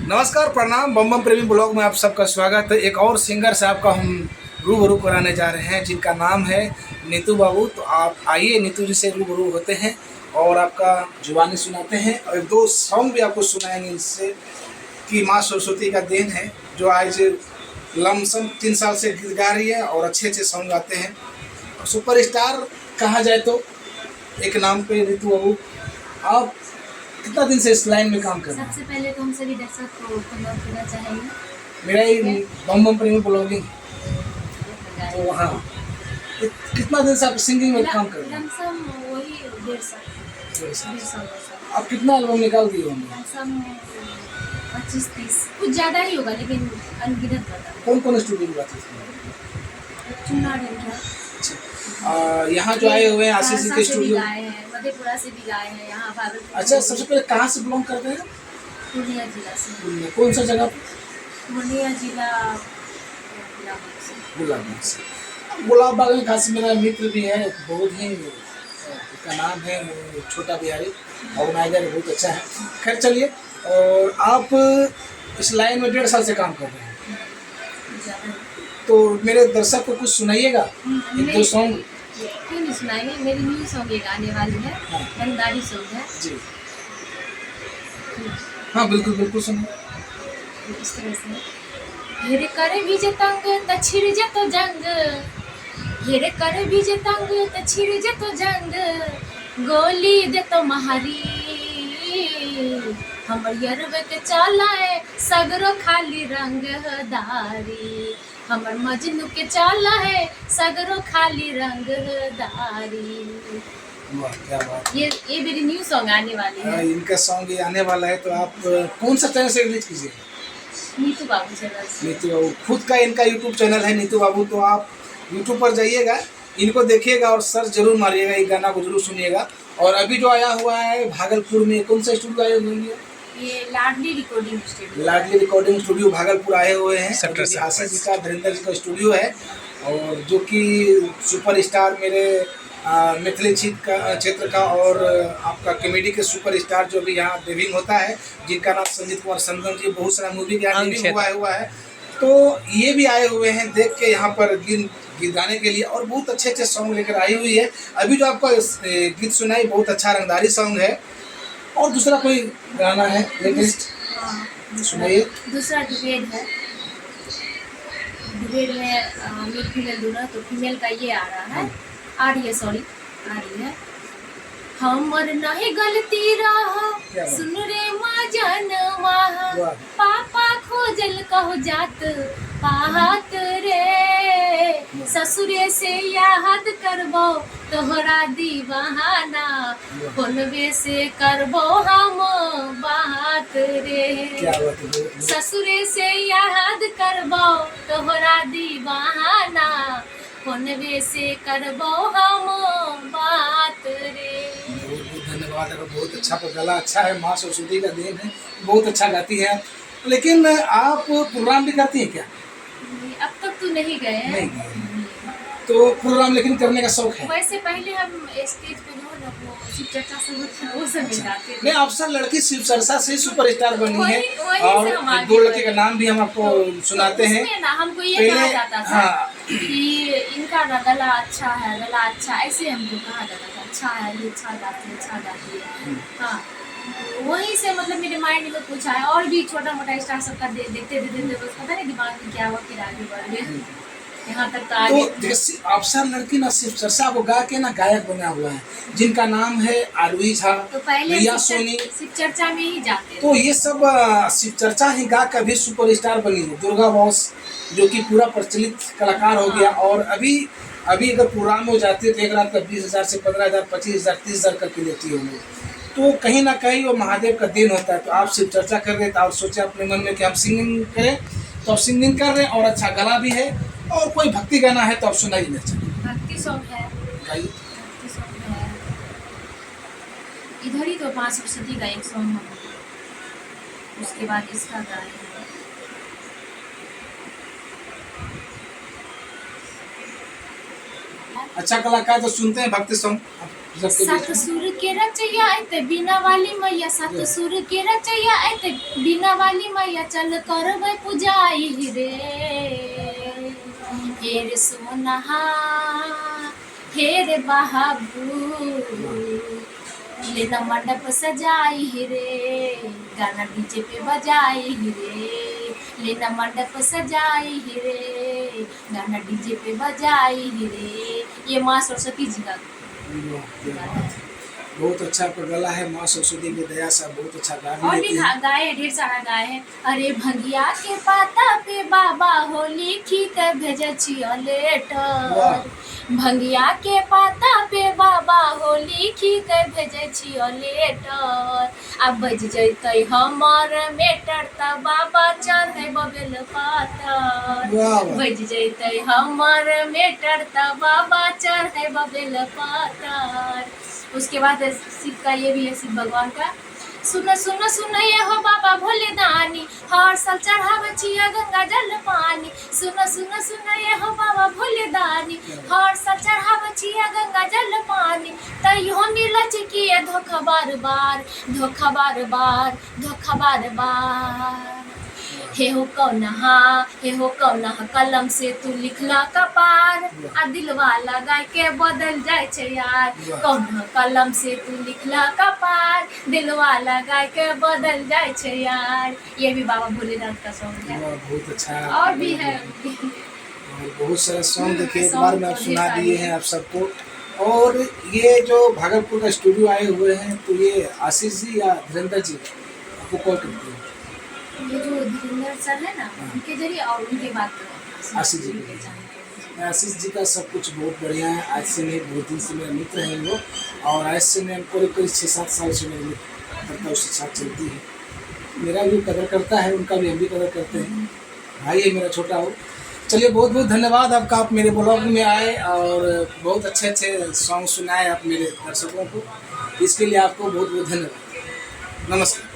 नमस्कार, प्रणाम। बम बम प्रेमी ब्लॉग में आप सबका स्वागत है। एक और सिंगर साहब का हम रूबरू कराने जा रहे हैं जिनका नाम है नीतू बाबू। तो आप आइए नीतू जी से रूबरू होते हैं और आपका जुबानी सुनाते हैं और एक दो सॉन्ग भी आपको सुनाएंगे इससे कि माँ सरस्वती का देन है जो आज लमसम 3 साल से गीत गा रही है और अच्छे अच्छे सॉन्ग गाते हैं। सुपर स्टार कहा जाए तो एक नाम पे नीतू बाबू, आप कितना दिन से इस लाइन में काम कर रहे हैं? सबसे पहले तो हम सभी दर्शक को धन्यवाद देना चाहेंगे। मेरा ही बम बम प्रेमी ब्लॉगिंग। तो हाँ, कितना दिन से आप सिंगिंग में काम कर रहे हैं? लमसम वही 1.5 साल। आप कितना एल्बम निकाल दिए होंगे? लमसम 25-30 कुछ ज़्यादा ही होगा, लेकिन अनगिनत बता। कौन कौन स्टूडियो में गाते थे? चुनार है क्या? यहाँ जो आए हुए हैं आशीष जी के स्टूडियो। गाए हैं, मधेपुरा से भी गाए हैं, यहाँ भागलपुर। अच्छा, सबसे पहले कहाँ से बिलोंग करते हैं? पूर्णिया जिला से। कौन सा जगह पे? पूर्णिया जिला गुलाब से। गुलाब बाग में खास मेरा मित्र भी है, बहुत ही उसका नाम है छोटा बिहारी, ऑर्गेनाइजर बहुत अच्छा है। खैर चलिए, और आप इस लाइन में 1.5 साल से काम कर रहे हैं, तो मेरे दर्शक को कुछ सुनाइएगा, एक दो सॉन्ग। क्यों नहीं सुनाएंगे, मेरी न्यू सॉन्ग एक आने वाली है, रंगदारी सॉन्ग है जी। हाँ बिल्कुल बिल्कुल सुनिए। इस तरह से हेरे करे भी जतंग त छिड़ जतो जंग, हेरे करे भी जतंग त छिड़ जतो जंग, गोली दे तो महारी हमर यरवे के चालाए सगरो खाली रंग दारी, हमर मजनू के चाला है सगरो खाली रंग दारी। वाह क्या बात। ये मेरी न्यू सॉन्ग आने वाली है। इनका सॉन्ग ये आने वाला है, तो आप कौन सा चैनल से रिलीज कीजिएगा? नीतू बाबू चैनल से। नीतू बाबू खुद का इनका यूट्यूब चैनल है नीतू बाबू, तो आप यूट्यूब पर जाइएगा, इनको देखिएगा और सर्च जरूर मारिएगा, ये गाना को जरूर सुनिएगा। और अभी जो आया हुआ है भागलपुर में, कौन सा स्टूडियो आए हुए हैं? ये लाडली रिकॉर्डिंग स्टूडियो। लाडली रिकॉर्डिंग स्टूडियो भागलपुर आए हुए हैं। आशीष जी का, धीरेन्द्र जी का स्टूडियो है, और जो कि सुपर स्टार मेरे मिथिले क्षेत्र का और आपका कॉमेडी के सुपर स्टार जो भी यहाँ डेबिंग होता है, जिनका नाम संजीत कुमार संगम जी, बहुत सारा मूवी का डेबिंग हुआ है। तो ये भी आए हुए हैं देख के यहाँ पर गीत गाने के लिए, और बहुत अच्छे अच्छे सॉन्ग लेकर आई हुई है। अभी जो आपको गीत सुनाई बहुत अच्छा रंगदारी सॉन्ग है, और दूसरा कोई गाना है लेटेस्ट सुनाइए। दूसरा डिबेट है, डिबेट में मेल फीमेल दोनों, तो फीमेल का ये आ रहा है, आ रही है। हमर नहीं गलती रहा सुन रे माँ जनवा, पापा खोजल कहो जात पाहत रे, ससुरे से याद करबो तोहरा दीवाना, फोनवे से करबो हम बात रे, ससुरे से याद करबो तोहरा दीवाना, फोनवे से करबो हम बात रे। धन्यवाद। बहुत अच्छा गला अच्छा है, माँ सरस्वती का देन है, बहुत अच्छा गाती है। लेकिन आप प्रोग्राम भी करती हैं क्या? अब तक तो नहीं गए हैं। नहीं गए। तो प्रोग्राम लेकिन करने का शौक है? वैसे पहले हम स्टेज पे जो ना वो शिव चर्चा सब होता है वो सब में गाते थे। नहीं, अफसर लड़की शिव चर्चा से सुपर स्टार बनी है, और और दो लड़के का नाम भी हम आपको सुनाते हैं। ना हमको ये कहा जाता था कि इनका ना गला अच्छा है, गला अच्छा, ऐसे हमको कहा जाता था, अच्छा है ये, अच्छा गाती है। हाँ, वहीं से मतलब मेरे माइंड में कुछ आया, और भी छोटा मोटा स्टार सबका देखते बस पता नहीं दिमाग में क्या हुआ, फिर आगे बढ़ गए यहाँ तक। तो जैसे अफसर लड़की ना शिव चर्चा को गा के ना गायक बना हुआ है, जिनका नाम है आरुई झा, तो पहले रिया सोनी, शिव चर्चा में ही जाते। तो ये सब शिव चर्चा ही गा कर भी सुपर स्टार बनी है। दुर्गा बॉस जो कि पूरा प्रचलित कलाकार हो गया, और अभी अगर प्रोग्राम हो जाती है तो एक रात का 20,000 से 15,000, 25,000, 30,000 करके लेती होंगे। तो कहीं ना कहीं वो महादेव का देन होता है। तो आप शिव चर्चा कर रहे, तो आप सोचे अपने मन में कि हम सिंगिंग करें, तो आप सिंगिंग कर रहे हैं, और अच्छा गला भी है, और कोई भक्ति गाना है तो आप सुनाइए। भक्ति सॉन्ग है, भक्ति सॉन्ग है, इधर ही तो माँ सरस्वती का एक सॉन्ग है, उसके बाद इसका गाए। अच्छा कलाकार तो सुनते हैं भक्ति सॉन्ग, सबके सात बीच में। सुर के रचैया ऐते बीना वाली मैया, सात सुर के रचैया ऐते बीना वाली मैया, चल करबै पूजाई रे। हे रे सोनहा हे रे बाबू, लेना मंडप सजाई रे, गाना डीजे पे बजाई रे। लेना मंडप सजाई रे, गाना डीजे पे बजाई रे। ये माँ सरस्वती जी का गाना है। बहुत अच्छा आपका गला है, माँ सरस्वती की दया से आप बहुत अच्छा गा भी और लेते भी हैं। गाए, ढेर सारा गाए हैं। अरे भंगिया के पाता पे बाबा हो लिखी के भेजे छियो लेटर, भंगिया के पाता पे बाबा हो लिखी के भेजे छियो लेटर। अब बज जैते हमर मेटर त बाबा चढ़े बबेल पातर, वाह। बज जैते हमर मेटर त बाबा चढ़े बबेल पातर। उसके बाद शिव का ये भी है, शिव भगवान का। सुन सुन सुन ये हो बाबा भोले दानी, हर साल चढ़ावे छिया गंगा जल पानी। सुन सुन सुन ये हो बाबा भोले दानी, हर साल चढ़ावे छिया गंगा जल पानी। तैयो मिल चिकिए धोखा बार बार, धोखा बार बार, धोखा बार बार। हे हो कौना कलम से तू लिखला कपार, आ दिलवा लगा के बदल जाए छे यार। कौना कलम से तू लिखला कपार, दिलवा लगा के बदल जाए छे यार। ये भी बाबा भोलेनाथ का सॉन्ग है। बहुत अच्छा। और भी है, और बहुत सारे सॉन्ग देखिए एक बार में आप सुना दिए हैं आप सबको। और ये जो भागलपुर का स्टूडियो आए हुए हैं, तो ये आशीष जी या धीरेन्द्र जी आपको कॉल करते हैं? ये जो धीरेन्द्र सर है ना, उनके जरिए और उनके बात करो आशीष जी के। आशीष जी का सब कुछ बहुत बढ़िया है। आज से नहीं, बहुत दिन से मेरा मित्र हैं वो, और आज से मैं करीब 6-7 साल से मेरे मित्रता उसके साथ चलती है। मेरा भी कदर करता है, उनका भी हम भी कदर करते हैं। भाई है मेरा छोटा हो। चलिए बहुत बहुत धन्यवाद आपका, आप मेरे ब्लॉग में आए और बहुत अच्छे अच्छे सॉन्ग सुनाए आप मेरे दर्शकों को। इसके लिए आपको बहुत बहुत धन्यवाद। नमस्कार।